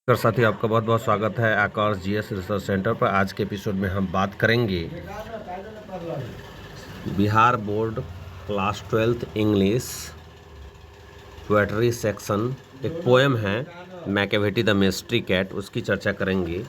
साथी आपका बहुत बहुत स्वागत है आकाश जीएस रिसर्च सेंटर पर। आज के एपिसोड में हम बात करेंगे Bihar board class 12th English poetry section. एक पोएम है मैकेवेटी द मिस्ट्री कैट, उसकी चर्चा करेंगे।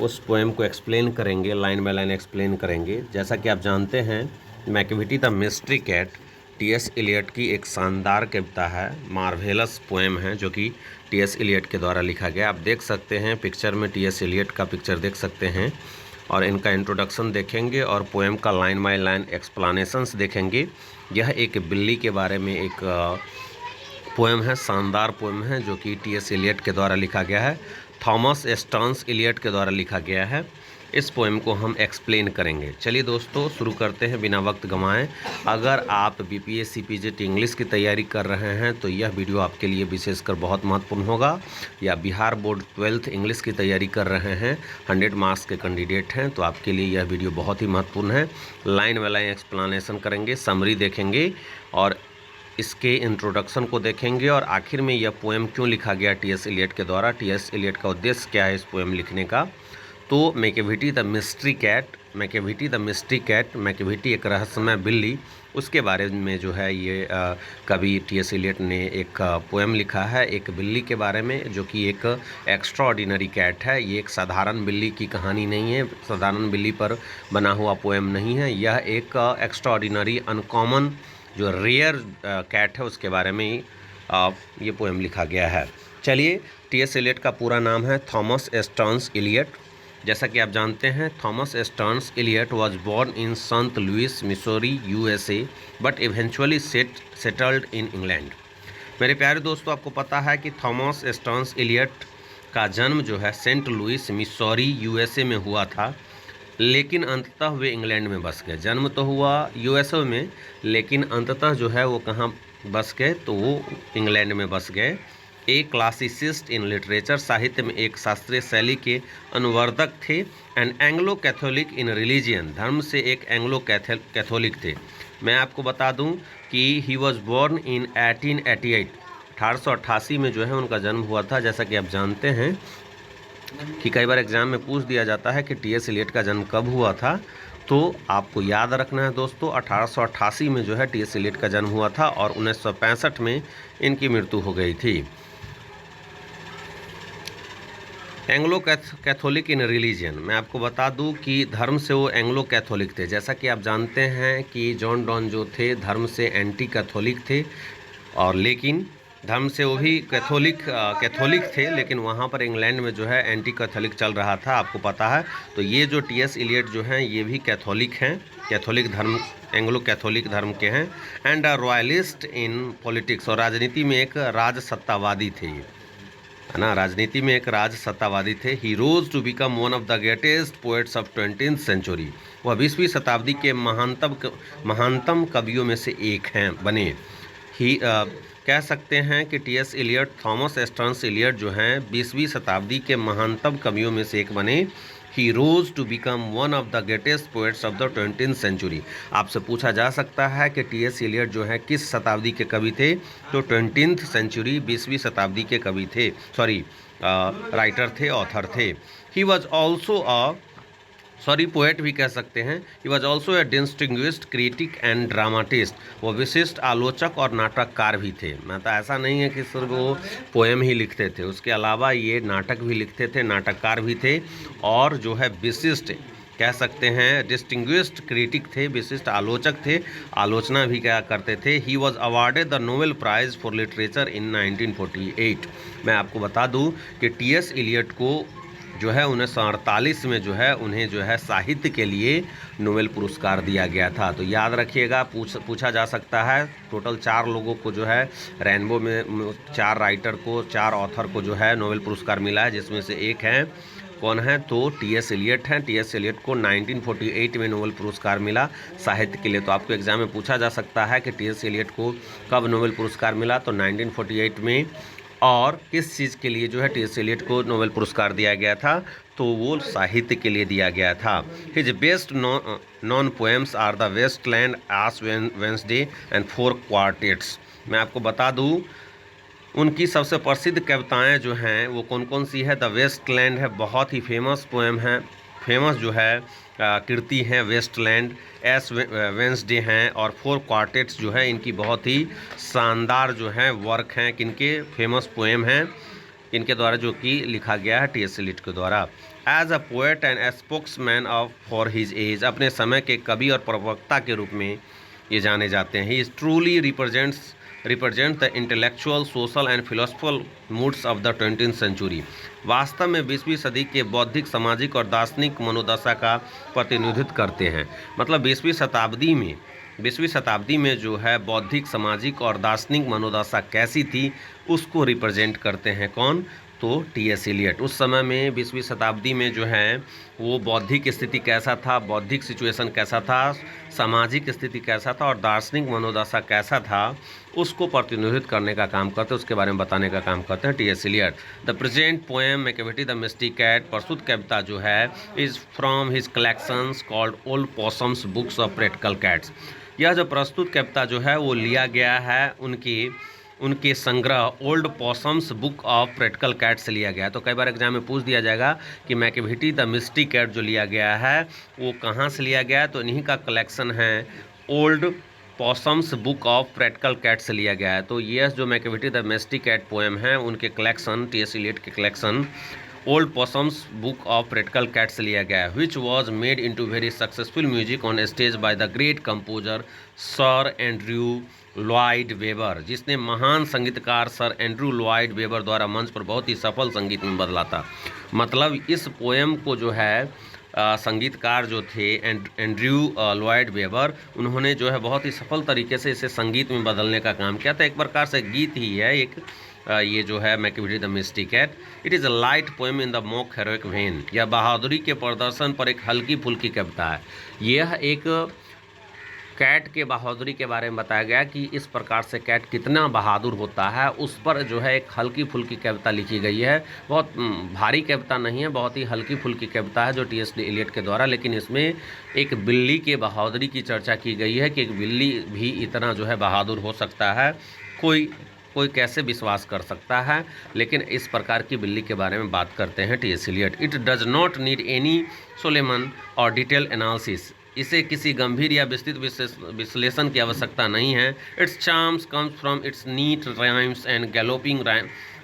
उस पोएम को एक्सप्लेन करेंगे, लाइन बाय लाइन एक्सप्लेन करेंगे। जैसा कि आप जानते हैं मैकेवेटी the mystery cat T.S.. Elliot की एक शानदार कविता है, मार्वेलस पोएम है जो कि टी.एस. इलियट के द्वारा लिखा गया। आप देख सकते हैं पिक्चर में टी.एस. इलियट का पिक्चर देख सकते हैं और इनका इंट्रोडक्शन देखेंगे और पोएम का लाइन बाय लाइन एक्सप्लेनेशंस देखेंगे। यह एक बिल्ली के बारे में एक पोएम है, शानदार पोएम है जो कि टी.एस. इलियट के द्वारा लिखा गया है, थॉमस स्टर्न्स इलियट के द्वारा लिखा गया है। इस पोएम को हम एक्सप्लेन करेंगे। चलिए दोस्तों शुरू करते हैं बिना वक्त गंवाए। अगर आप बीपीएस सीपीजेट इंग्लिश की तैयारी कर रहे हैं तो यह वीडियो आपके लिए विशेषकर बहुत महत्वपूर्ण होगा, या बिहार बोर्ड 12th इंग्लिश की तैयारी कर रहे हैं, 100 मार्क्स के कैंडिडेट हैं, तो आपके लिए यह वीडियो बहुत ही महत्वपूर्ण है। लाइन बाय लाइन एक्सप्लेनेशन करेंगे, समरी देखेंगे और इसके इंट्रोडक्शन को देखेंगे और आखिर में यह पोएम क्यों लिखा गया टी.एस. इलियट के द्वारा, टी.एस. इलियट का उद्देश्य क्या है इस पोएम लिखने का। तो मैकेवेटी the mystery cat, मैकेवेटी the mystery cat, मैकेवेटी एक रहस्यमय बिल्ली, उसके बारे में जो है ये कवि टी.एस. इलियट ने एक पोएम लिखा है एक बिल्ली के बारे में, जो कि एक एक्स्ट्राऑर्डिनरी कैट है। ये एक साधारण बिल्ली की कहानी नहीं है, साधारण बिल्ली पर बना हुआ पोएम नहीं है। यह एक एक्स्ट्राऑर्डिनरी अनकॉमन जो रेयर कैट है उसके बारे में ही ये पोएम लिखा गया है। चलिए, टी.एस. इलियट का पूरा नाम है थॉमस स्टर्न्स इलियट। जैसा कि आप जानते हैं Thomas Stearns Eliot was born in Saint Louis Missouri USA but eventually settled in England. मेरे प्यारे दोस्तों, आपको पता है कि थॉमस स्टर्न्स इलियट का जन्म जो है सेंट लुइस मिसौरी यूएसए में हुआ था, लेकिन अंततः वे इंग्लैंड में बस गए। जन्म तो हुआ यूएसए में, लेकिन अंततः जो है वो कहाँ बस गए, तो वो इंग्लैंड में बस गए। एक क्लासिसिस्ट इन लिटरेचर, साहित्य में एक शास्त्रीय शैली के अनुवर्तक थे। And Anglo Catholic in religion, धर्म से एक एंग्लो कैथोलिक थे। मैं आपको बता दूं कि ही वॉज बोर्न इन 1888, 1888 में जो है उनका जन्म हुआ था। जैसा कि आप जानते हैं कि कई बार एग्जाम में पूछ दिया जाता है कि टी.एस. इलियट का जन्म कब हुआ था, तो आपको याद रखना है दोस्तों 1888 में जो है टी.एस. इलियट का जन्म हुआ था और 1965 में इनकी मृत्यु हो गई थी। एंग्लो कैथोलिक इन रिलीजन, मैं आपको बता दूं कि धर्म से वो एंग्लो कैथोलिक थे। जैसा कि आप जानते हैं कि जॉन डॉन जो थे धर्म से एंटी कैथोलिक थे, और लेकिन धर्म से वो भी कैथोलिक थे, लेकिन वहाँ पर इंग्लैंड में जो है एंटी कैथोलिक चल रहा था, आपको पता है। तो ये जो टी.एस. इलियट जो हैं ये भी कैथोलिक हैं, कैथोलिक धर्म, एंग्लो कैथोलिक धर्म के हैं। एंड रॉयलिस्ट इन पॉलिटिक्स, और राजनीति में एक राजसत्तावादी थे, है ना, राजनीति में एक राज सत्तावादी थे। ही रोज to become one of the greatest poets of 20th century, वह 20वीं शताब्दी के महानतम कवियों में से एक हैं बने। ही कह सकते हैं कि T S. Eliot, Thomas Stearns Eliot जो हैं 20वीं शताब्दी के महानतम कवियों में से एक बने। ही रोज to become one of the greatest poets of the 20th century. आपसे पूछा जा सकता है कि टी.एस. इलियट जो है किस शताब्दी के कवि थे, तो 20th सेंचुरी, 20वीं शताब्दी के कवि थे, सॉरी राइटर थे, ऑथर थे। ही वॉज ऑल्सो पोएट भी कह सकते हैं। He was also a distinguished critic and dramatist, वो विशिष्ट आलोचक और नाटककार भी थे। मतलब ऐसा नहीं है कि सिर्फ वो पोएम ही लिखते थे, उसके अलावा ये नाटक भी लिखते थे, नाटककार भी थे, और जो है विशिष्ट कह सकते हैं डिस्टिंग्विश्ड क्रिटिक थे, विशिष्ट आलोचक थे, आलोचना भी क्या करते थे। He was awarded the Nobel prize for literature in 1948। मैं आपको बता दूं कि टी.एस. इलियट को जो है 1948 में जो है उन्हें जो है साहित्य के लिए नोबेल पुरस्कार दिया गया था। तो याद रखिएगा, पूछा जा सकता है। टोटल 4 लोगों को जो है रेनबो में 4 राइटर को, 4 ऑथर को जो है नोबेल पुरस्कार मिला है, जिसमें से एक है, कौन है, तो टी.एस. इलियट हैं। टी.एस. इलियट को 1948 में नोबेल पुरस्कार मिला साहित्य के लिए। तो आपको एग्जाम में पूछा जा सकता है कि टी.एस. इलियट को कब नोबेल पुरस्कार मिला, तो 1948 में, और किस चीज़ के लिए जो है टी.एस. इलियट को नोबेल पुरस्कार दिया गया था, तो वो साहित्य के लिए दिया गया था। His best known poems are the Waste Land, Ash Wednesday and 4 Quartets. मैं आपको बता दूं उनकी सबसे प्रसिद्ध कविताएं जो हैं वो कौन कौन सी है? द वेस्टलैंड है, बहुत ही फेमस पोएम है, फेमस जो है कृति है वेस्टलैंड। एस वेंसडे हैं, और 4 क्वार्टेट्स जो है इनकी बहुत ही शानदार जो है वर्क हैं, किनके फेमस पोएम हैं, इनके द्वारा जो कि लिखा गया है टी.एस. एलियट के द्वारा। As a poet and spokesman of for his age, अपने समय के कवि और प्रवक्ता के रूप में ये जाने जाते हैं। He is truly represent the intellectual, social and philosophical moods of the 20th century. वास्तव में 20वीं सदी के बौद्धिक, सामाजिक और दार्शनिक मनोदशा का प्रतिनिधित्व करते हैं। मतलब 20वीं शताब्दी में जो है बौद्धिक, सामाजिक और दार्शनिक मनोदशा कैसी थी उसको रिप्रेजेंट करते हैं कौन? तो टी.एस. एलियट। उस समय में 20वीं शताब्दी में जो है वो बौद्धिक स्थिति कैसा था, बौद्धिक सिचुएशन कैसा था, सामाजिक स्थिति कैसा था और दार्शनिक मनोदशा कैसा था, उसको प्रतिनिधित्व करने का काम करते हैं, उसके बारे में बताने का काम करते हैं T.S.. Elliott. The present poem Machiavelli the mystic cat, प्रस्तुत कविता जो है is from his collections called old पॉसम्स books of practical cats. यह जो प्रस्तुत कविता जो है वो लिया गया है उनके संग्रह old पॉसम्स book of practical cat से लिया गया है। तो कई बार एग्जाम में पूछ दिया जाएगा कि मैकियावेली द मिस्टिक कैट जो लिया गया है वो कहाँ से लिया गया है, तो इन्हीं का कलेक्शन है old पॉसम्स book of practical cat से लिया गया है। तो ये जो Machiavelli the mystic cat poem है उनके कलेक्शन, टी.एस. एलियट के collection old पॉसम्स book of practical cat से लिया गया है, which was made into very successful music on stage by the great composer sir Andrew Lloyd weber, जिसने महान संगीतकार सर एंड्रयू लॉयड वेबर द्वारा मंच पर बहुत ही सफल संगीत में बदला था। मतलब इस पोएम को जो है संगीतकार जो थे एंड्रयू लॉयड वेबर, उन्होंने जो है बहुत ही सफल तरीके से इसे संगीत में बदलने का काम किया था। एक प्रकार से गीत ही है एक ये जो है Machiavelli the mystic cat. It is a light poem in the mock heroic vein, यह बहादुरी के प्रदर्शन पर एक हल्की फुल्की कविता है। यह एक कैट के बहादुरी के बारे में बताया गया कि इस प्रकार से कैट कितना बहादुर होता है, उस पर जो है एक हल्की फुल्की कविता लिखी गई है। बहुत भारी कविता नहीं है, बहुत ही हल्की फुल्की कविता है जो टी.एस. एलियट के द्वारा, लेकिन इसमें एक बिल्ली के बहादुरी की चर्चा की गई है कि एक बिल्ली भी इतना जो है बहादुर हो सकता है, कोई कैसे विश्वास कर सकता है। लेकिन इस प्रकार की बिल्ली के बारे में बात करते हैं T.S.. Elliott. It does not need any सोलेमन और डिटेल एनालिसिस, इसे किसी गंभीर या विस्तृत विश्लेषण की आवश्यकता नहीं है। Its charms comes from its neat rhymes and galloping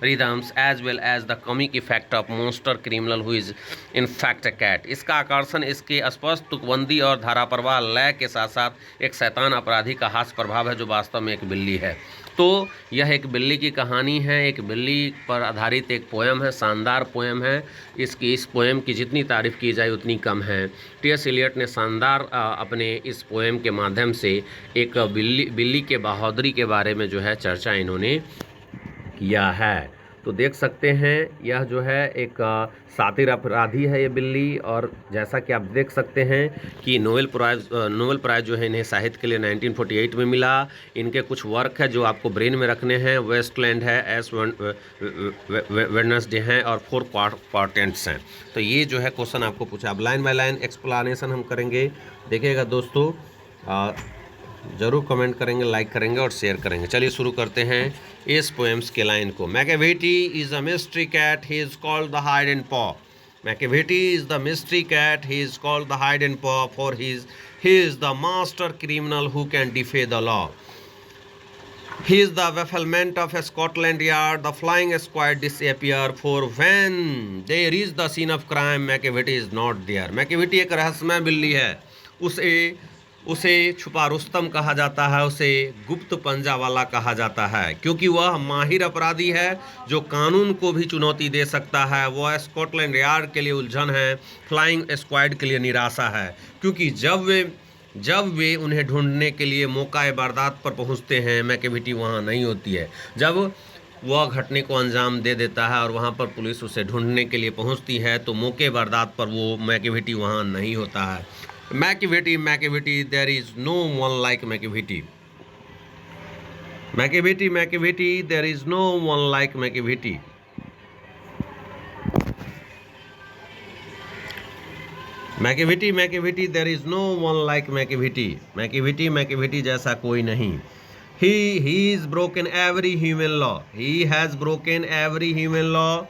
rhythms as well as the comic effect of master criminal who is in fact a cat. इसका आकर्षण इसके स्पष्ट तुकबंदी और धाराप्रवाह लय के साथ साथ एक शैतान अपराधी का हास्य प्रभाव है जो वास्तव में एक बिल्ली है। तो यह एक बिल्ली की कहानी है, एक बिल्ली पर आधारित एक पोएम है, शानदार पोएम है। इस पोएम की जितनी तारीफ़ की जाए उतनी कम है। टी.एस. एलियट ने शानदार अपने इस पोएम के माध्यम से एक बिल्ली के बहादुरी के बारे में जो है चर्चा इन्होंने किया है। तो देख सकते हैं यह जो है एक सातिर अपराधी है ये बिल्ली, और जैसा कि आप देख सकते हैं कि नोबेल प्राइज़ जो है इन्हें साहित्य के लिए 1948 में मिला। इनके कुछ वर्क है जो आपको ब्रेन में रखने हैं। वेस्टलैंड है, एस वेडनेसडे हैं और 4 क्वार्टेट्स हैं। तो ये जो है क्वेश्चन आपको पूछा, अब लाइन बाय लाइन एक्सप्लेनेशन हम करेंगे। देखिएगा दोस्तों, ज़रूर कमेंट करेंगे, लाइक करेंगे और शेयर करेंगे। चलिए शुरू करते हैं इस पोएम्स के लाइन को। Machiavelli is a mystery cat, he is called the hide and पॉ। Machiavelli is the mystery cat, he is called the hide and पॉ, for he is the master criminal who can डिफे the law. He is the bafflement of Scotland Yard. The flying squad disappear, for when they reach the scene of crime, Macavity is not there. Macavity एक रहस्यमय बिल्ली है। उसे छुपा रुस्तम कहा जाता है, उसे गुप्त पंजा वाला कहा जाता है, क्योंकि वह माहिर अपराधी है जो कानून को भी चुनौती दे सकता है। वह स्कॉटलैंड यार्ड के लिए उलझन है, फ्लाइंग स्क्वाड के लिए निराशा है, क्योंकि जब वे उन्हें ढूंढने के लिए मौका वारदात पर पहुंचते हैं, मैकियावेली वहां नहीं होती है। जब वह घटने को अंजाम दे देता है और वहां पर पुलिस उसे ढूंढने के लिए पहुंचती है तो मौके वारदात पर वो मैकियावेली वहां नहीं होता है। Macavity, there is no one like Macavity. Macavity, there is no one like Macavity. Macavity, there is no one like Macavity. Macavity जैसा कोई नहीं। He is broken every human law. He has broken every human law.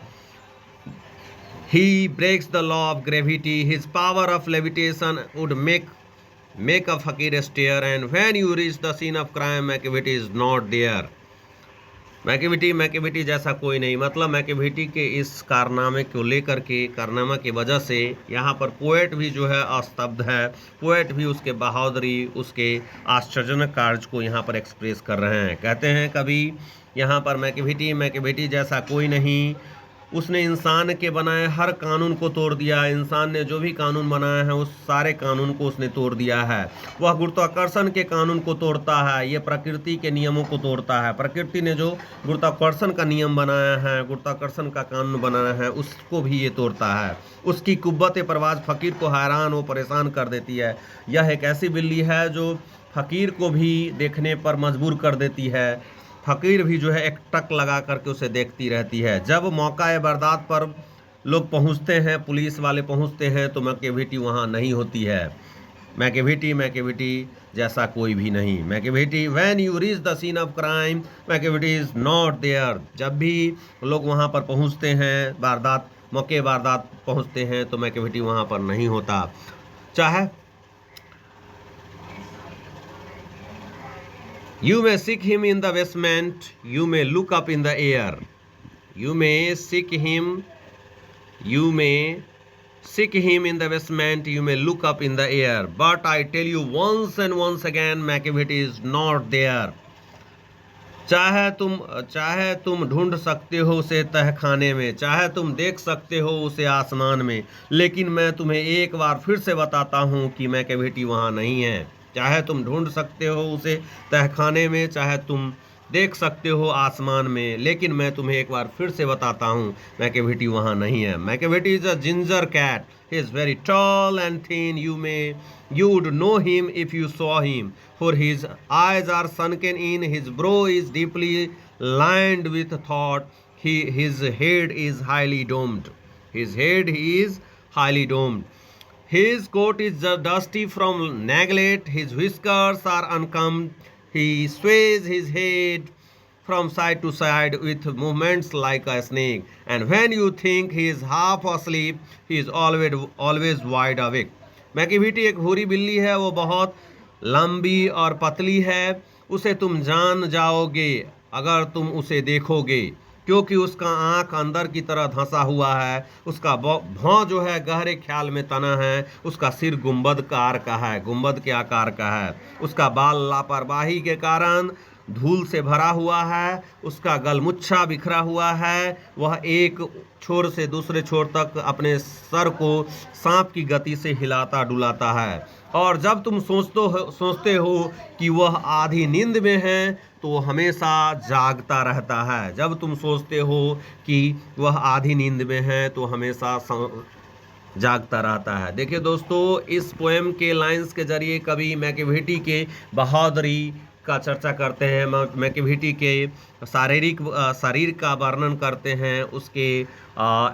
He breaks the law of gravity. His power of levitation would make a fakir stare, and when you reach the scene of crime, Macavity is not there. Macavity जैसा कोई नहीं। मतलब Macavity के इस कारनामे को लेकर के, कारनामा की वजह से यहाँ पर पोएट भी जो है अस्तब्ध है। पोएट भी उसके बहादुरी, उसके आश्चर्यजनक कार्य को यहाँ पर एक्सप्रेस कर रहे हैं। कहते हैं कभी यहाँ पर मैकेविटी जैसा कोई नहीं। उसने इंसान के बनाए हर कानून को तोड़ दिया। इंसान ने जो भी कानून बनाया है उस सारे कानून को उसने तोड़ दिया है। वह गुरुत्वाकर्षण के कानून को तोड़ता है, ये प्रकृति के नियमों को तोड़ता है। प्रकृति ने जो गुरुत्वाकर्षण का नियम बनाया है, गुरुत्वाकर्षण का कानून बनाया है, उसको भी ये तोड़ता है। उसकी कुव्वत परवाज़ फ़कीर को हैरान व परेशान कर देती है। यह एक ऐसी बिल्ली है जो फ़कीर को भी देखने पर मजबूर कर देती है। फ़कीर भी जो है एक टक लगा करके उसे देखती रहती है। जब मौका वारदात पर लोग पहुंचते हैं, पुलिस वाले पहुंचते हैं, तो मैकेविटी वहां नहीं होती है। मैकेविटी जैसा कोई भी नहीं। Macavity when you reach the scene of crime, Macavity is not there. जब भी लोग वहां पर पहुंचते हैं, वारदात पहुंचते हैं, तो मैकेविटी वहां पर नहीं होता। चाहे You may seek him in the basement, you may look up in the air. You may seek him in the basement, you may look up in the air. But I tell you once and once again, Macavity is not there. चाहे तुम ढूंढ सकते हो उसे तहखाने में, चाहे तुम देख सकते हो उसे आसमान में, लेकिन मैं तुम्हें एक बार फिर से बताता हूँ कि मैकेविटी वहाँ नहीं है। चाहे तुम ढूंढ सकते हो उसे तहखाने में, चाहे तुम देख सकते हो आसमान में, लेकिन मैं तुम्हें एक बार फिर से बताता हूँ मैकेविटी वहाँ नहीं है। Macavity is a ginger cat. He is very tall and thin. You would know him if you saw him, for his eyes are sunken in, his brow is deeply lined with thought, his head is highly domed. His coat is dusty from neglect, his whiskers are unkempt, he sways his head from side to side with movements like a snake, and when you think he is half asleep, he is always wide awake. Macavity एक भूरी बिल्ली है। वो बहुत लंबी और पतली है। उसे तुम जान जाओगे अगर तुम उसे देखोगे, क्योंकि उसका आँख अंदर की तरह धंसा हुआ है, उसका भौं जो है गहरे ख्याल में तना है, उसका सिर गुंबद के आकार का है, उसका बाल लापरवाही के कारण धूल से भरा हुआ है, उसका गलमुच्छा बिखरा हुआ है। वह एक छोर से दूसरे छोर तक अपने सर को सांप की गति से हिलाता डुलाता है। और जब तुम सोचते हो कि वह आधी नींद में है, तो वो हमेशा जागता रहता है। जब तुम सोचते हो कि वह आधी नींद में है, तो हमेशा जागता रहता है। देखिए दोस्तों, इस पोएम के लाइंस के जरिए कवि मैकेविटी के बहादुरी का चर्चा करते हैं, मैकेविटी के शरीर का वर्णन करते हैं, उसके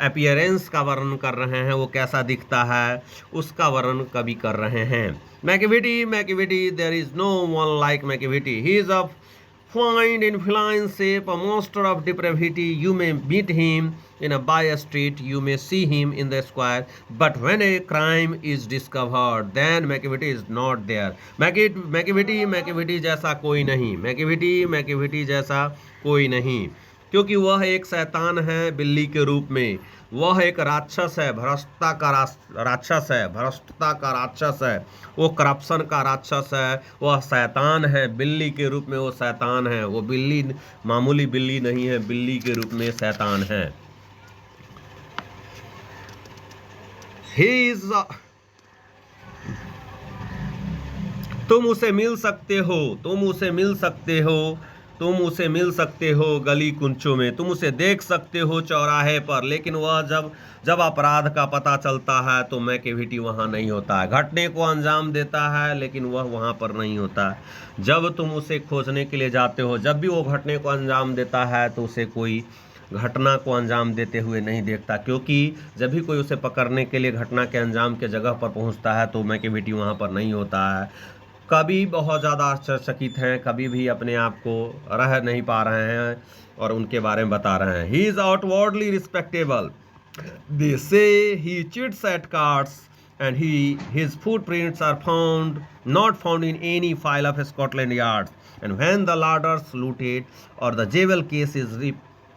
अपीयरेंस का वर्णन कर रहे हैं, वो कैसा दिखता है उसका वर्णन कवि कर रहे हैं। Macavity there is no one like Macavity. He is a find in feline shape, a monster of depravity. You may meet him in a by street, you may see him in the square, but when a crime is discovered, then Macavity is not there. Macavity जैसा कोई नहीं। Macavity जैसा कोई नहीं, क्योंकि वह एक शैतान है बिल्ली के रूप में। वह एक राक्षस है, भ्रष्टता का राक्षस है, वो करप्शन का राक्षस है, वह शैतान है। बिल्ली के रूप में वो शैतान है। वो बिल्ली मामूली बिल्ली नहीं है, बिल्ली के रूप में शैतान है। तुम उसे मिल सकते हो गली कुंचों में, तुम उसे देख सकते हो चौराहे पर, लेकिन वह जब अपराध का पता चलता है तो मैकेविटी वहाँ नहीं होता है। घटने को अंजाम देता है, लेकिन वह वहाँ पर नहीं होता। जब तुम उसे खोजने के लिए जाते हो, जब भी वो घटने को अंजाम देता है, तो उसे कोई घटना को अंजाम देते हुए नहीं देखता, क्योंकि जब भी कोई उसे पकड़ने के लिए घटना के अंजाम के जगह पर पहुँचता है, तो मैकेविटी वहाँ पर नहीं होता है। कभी बहुत ज़्यादा आश्चर्यचकित हैं, कभी भी अपने आप को रह नहीं पा रहे हैं और उनके बारे में बता रहे हैं। ही इज़ आउटवर्डली रिस्पेक्टेबल, दे से ही chits eight cards and his footprints are not found in any file of Scotland Yard. And when the larders looted, or the jewel case is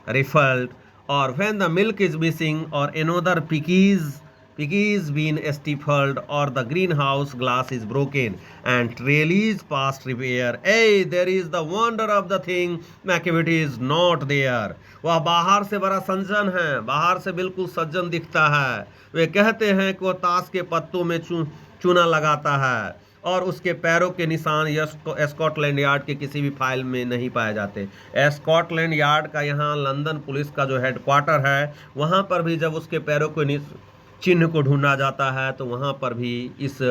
rifled, or when the milk is missing, or another piggies been stifled, or the greenhouse glass is broken and trellis past repair, hey, there is the wonder of the thing, McAvity is not there. वह बाहर से बड़ा सज्जन है, बाहर से बिल्कुल सज्जन दिखता है। वे कहते हैं कि वह ताश के पत्तों में चूना लगाता है और उसके पैरों के निशान स्कॉटलैंड यार्ड के किसी भी फाइल में नहीं पाए जाते। स्कॉटलैंड यार्ड का यहाँ लंदन पुलिस का जो हेडक्वार्टर है, वहाँ पर भी जब उसके पैरों के चिन्ह को ढूंढा जाता है तो वहाँ पर भी इस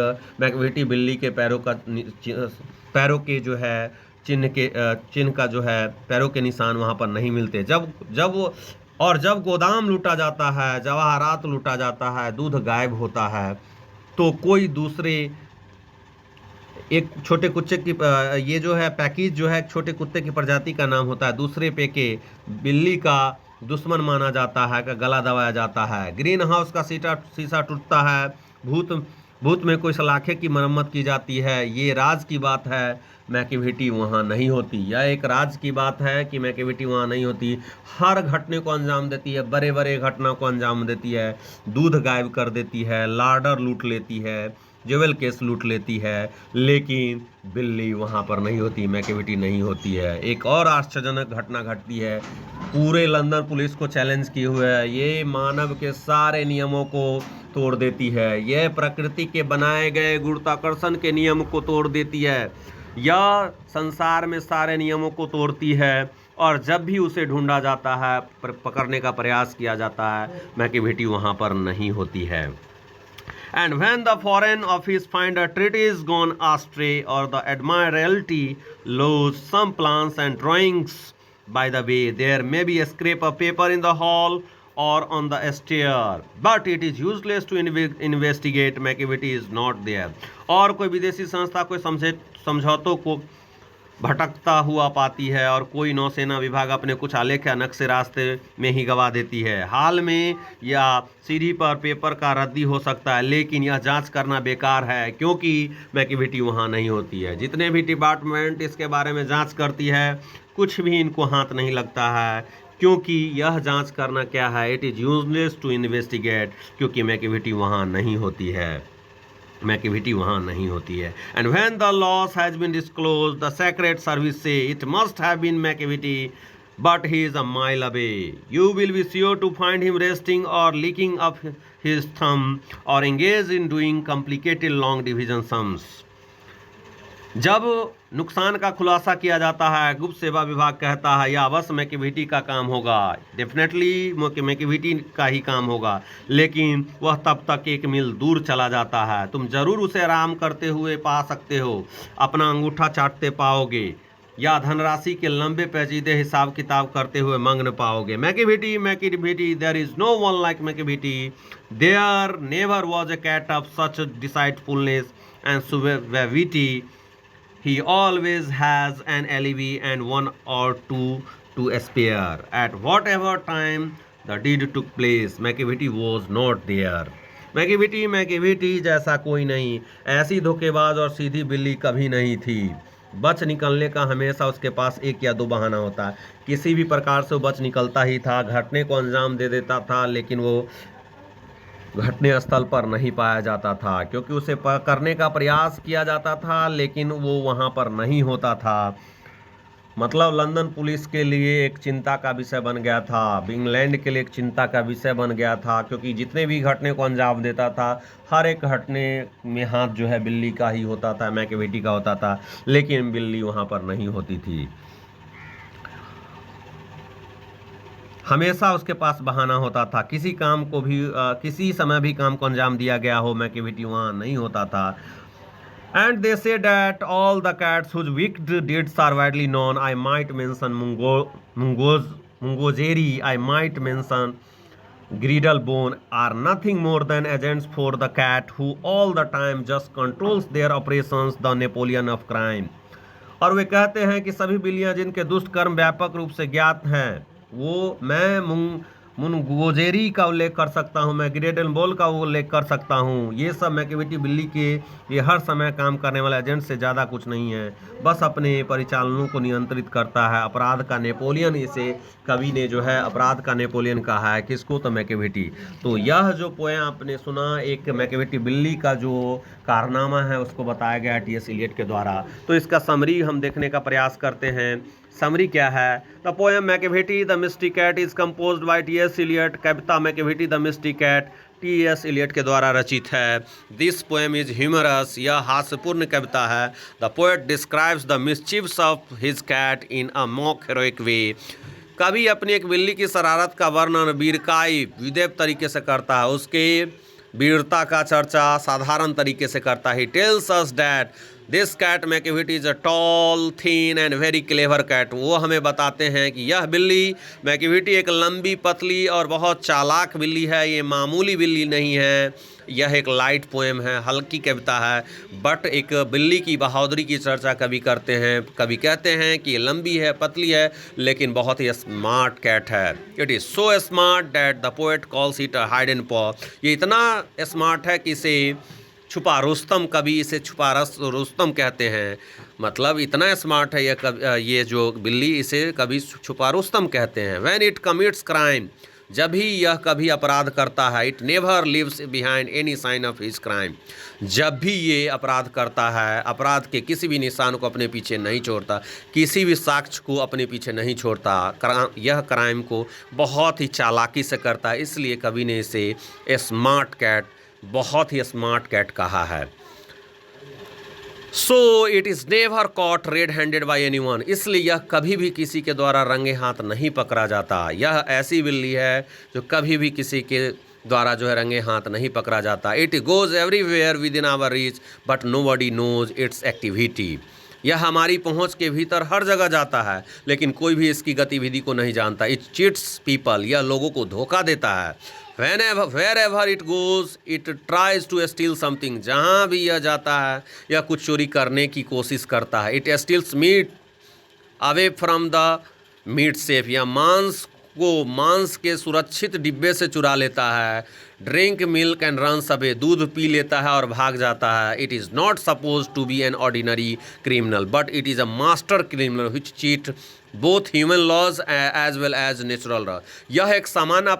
मैकविटी बिल्ली के पैरों के जो है चिन्ह का जो है पैरों के निशान वहाँ पर नहीं मिलते। जब गोदाम लूटा जाता है, जवाहरात लूटा जाता है, दूध गायब होता है, तो कोई दूसरे एक छोटे कुत्ते की ये जो है पैकीज जो है छोटे कुत्ते की प्रजाति का नाम होता है, दूसरे पे के बिल्ली का दुश्मन माना जाता है, का गला दबाया जाता है। ग्रीन हाउस का शीशा टूटता है, भूत में कोई सलाखे की मरम्मत की जाती है। ये राज की बात है, मैकविटी वहाँ नहीं होती। यह एक राज की बात है कि मैकविटी वहाँ नहीं होती। हर घटने को अंजाम देती है, बड़े बड़े घटना को अंजाम देती है, दूध गायब कर देती है, लार्डर लूट लेती है, ज्वेल केस लूट लेती है, लेकिन बिल्ली वहाँ पर नहीं होती, मैकविटी नहीं होती है। एक और आश्चर्यजनक घटना घटती है, पूरे लंदन पुलिस को चैलेंज किए हुए है। ये मानव के सारे नियमों को तोड़ देती है, यह प्रकृति के बनाए गए गुरुत्वाकर्षण के नियम को तोड़ देती है, यह संसार में सारे नियमों को तोड़ती है। और जब भी उसे ढूंढा जाता है, पकड़ने का प्रयास किया जाता है, मैकविटी वहाँ पर नहीं होती है। And when the foreign office find a treatise gone astray, or the Admiralty lose some plans and drawings by the way, there may be a scrap of paper in the hall or on the stair, but it is useless to investigate. McAvity is not there. और कोई विदेशी संस्था कोई समझौतों को भटकता हुआ पाती है और कोई नौसेना विभाग अपने कुछ आलेख या नक्शे रास्ते में ही गवा देती है। हाल में या सीढ़ी पर पेपर का रद्दी हो सकता है, लेकिन यह जांच करना बेकार है क्योंकि मैकविटी वहां नहीं होती है। जितने भी डिपार्टमेंट इसके बारे में जांच करती है, कुछ भी इनको हाथ नहीं लगता है, क्योंकि यह जांच करना क्या है, it is useless to investigate, क्योंकि मैकविटी वहाँ नहीं होती है, मैकविटी वहाँ नहीं होती है। And when the loss has been disclose, the secret service से it must have been Macavity, but he is a mile away. You will be sure to find him resting और लीकिंग अप हिज थम और engage in doing complicated long division sums. जब नुकसान का खुलासा किया जाता है, गुप्त सेवा विभाग कहता है यह अवश्य मैकविटी का काम होगा, डेफिनेटली मैकविटी का ही काम होगा, लेकिन वह तब तक एक मील दूर चला जाता है। तुम जरूर उसे आराम करते हुए पा सकते हो, अपना अंगूठा चाटते पाओगे या धनराशि के लंबे पेचीदे हिसाब किताब करते हुए मग्न पाओगे। Macavity, there is no one like Macavity, there never was a cat of such डिसाइटफुलनेस and सुवेविटी। He always has an alibi and one or two to spare. At whatever time the deed took place, McAvity was not there. Macavity जैसा कोई नहीं, ऐसी धोखेबाज और सीधी बिल्ली कभी नहीं थी। बच निकलने का हमेशा उसके पास एक या दो बहाना होता है, किसी भी प्रकार से वो बच निकलता ही था, घटने को अंजाम दे देता था, लेकिन वो घटने स्थल पर नहीं पाया जाता था, क्योंकि उसे करने का प्रयास किया जाता था, लेकिन वो वहाँ पर नहीं होता था। मतलब लंदन पुलिस के लिए एक चिंता का विषय बन गया था, इंग्लैंड के लिए एक चिंता का विषय बन गया था, क्योंकि जितने भी घटने को अंजाम देता था, हर एक घटने में हाथ जो है बिल्ली का ही होता था, मैकविटी का होता था, लेकिन बिल्ली वहाँ पर नहीं होती थी। हमेशा उसके पास बहाना होता था, किसी काम को भी किसी समय भी काम को अंजाम दिया गया हो, मैकविटी वहाँ नहीं होता था। And they say that all the cats whose wicked डेड्स are widely known. I might mention मुंगोजेरी, I might mention ग्रीडल bone are nothing more than agents for the cat who all the time just controls there operations the Napoleon of crime. और वे कहते हैं कि सभी बिल्लियां जिनके दुष्ट कर्म व्यापक रूप से ज्ञात हैं, वो मैं मुनगोजेरी का उल्लेख कर सकता हूँ, मैं ग्रेडल बोल का उल्लेख कर सकता हूँ। ये सब मैकेवेटी बिल्ली के ये हर समय काम करने वाले एजेंट से ज़्यादा कुछ नहीं है, बस अपने परिचालनों को नियंत्रित करता है। अपराध का नेपोलियन इसे कवि ने जो है अपराध का नेपोलियन कहा है, किसको? तो मैकेवेटी। तो यह जो पोएम आपने सुना एक मैकेवेटी बिल्ली का जो कारनामा है उसको बताया गया है टी.एस. इलियट के द्वारा। तो इसका समरी हम देखने का प्रयास करते हैं। समरी क्या है? The poem मैकेवेटी the Misty cat is composed bye T.S.. Elliot. Kavita मैकेवेटी the Misty cat T.S.. Elliot के द्वारा रचित है। दिस पोएम इज ह्यूमरस, यह हास्यपूर्ण कविता है। The poet describes the मिस्चीव्स of his cat in a mock heroic वे। कवि अपनी एक बिल्ली की शरारत का वर्णन वीरकाई विदेव तरीके से करता है, उसके वीरता का चर्चा साधारण तरीके से करता है। Tells us that this cat मैकेवेटी is a tall thin and very clever cat. वो हमें बताते हैं कि यह बिल्ली मैकेवेटी एक लंबी पतली और बहुत चालाक बिल्ली है, ये मामूली बिल्ली नहीं है। यह एक लाइट पोएम है, हल्की कविता है, बट एक बिल्ली की बहादुरी की चर्चा कवि करते हैं। कवि कहते हैं कि ये लंबी है, पतली है, लेकिन बहुत ही स्मार्ट कैट है। It is so smart that the poet calls it a hidden पॉ। ये इतना स्मार्ट है कि इसे छुपा रुस्तम, कवि इसे छुपा रुस्तम कहते हैं। मतलब इतना स्मार्ट है ये जो बिल्ली, इसे कभी छुपा रुस्तम कहते हैं। व्हेन इट कमिट्स क्राइम, जब भी यह कभी अपराध करता है, it never leaves behind any sign of his crime. जब भी ये अपराध करता है, अपराध के किसी भी निशान को अपने पीछे नहीं छोड़ता, किसी भी साक्ष्य को अपने पीछे नहीं छोड़ता। यह क्राइम को बहुत ही चालाकी से करता है, इसलिए कवि ने इसे स्मार्ट कैट, बहुत ही स्मार्ट कैट कहा है। So it is never cot red handed by anyone, इसलिए यह कभी भी किसी के द्वारा रंगे हाथ नहीं पकड़ा जाता। यह ऐसी बिल्ली है जो कभी भी किसी के द्वारा जो है रंगे हाथ नहीं पकड़ा जाता। It goes everywhere within our reach but nobody knows its activity. यह हमारी पहुंच के भीतर हर जगह जाता है, लेकिन कोई भी इसकी गतिविधि को नहीं जानता। इट चीट्स पीपल, यह लोगों को धोखा देता है। wherever it goes, it tries to steal something, जहाँ भी यह जाता है यह कुछ चोरी करने की कोशिश करता है। It steals meat away from the meat safe, यह मांस के सुरक्षित डिब्बे से चुरा लेता है। Drink milk and runs away, दूध पी लेता है और भाग जाता है। It is not suppose to be an ordinary criminal but it is a master criminal which cheat both human laws as well as natural law. यह एक सामान्य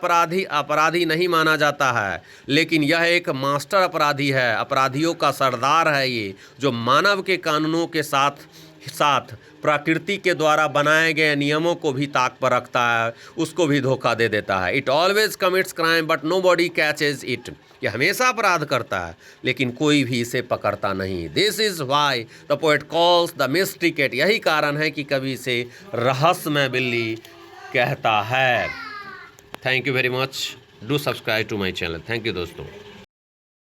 अपराधी नहीं माना जाता है, लेकिन यह एक मास्टर अपराधी है, अपराधियों का सरदार है ये, जो मानव के कानूनों के साथ प्रकृति के द्वारा बनाए गए नियमों को भी ताक पर रखता है, उसको भी धोखा दे देता है। It always commits crime but nobody catches it, यह हमेशा अपराध करता है लेकिन कोई भी इसे पकड़ता नहीं। This is why the poet calls the mystery cat, यही कारण है कि कवि इसे रहस्यमय बिल्ली कहता है। Thank you very much, do subscribe to my channel. Thank you दोस्तों।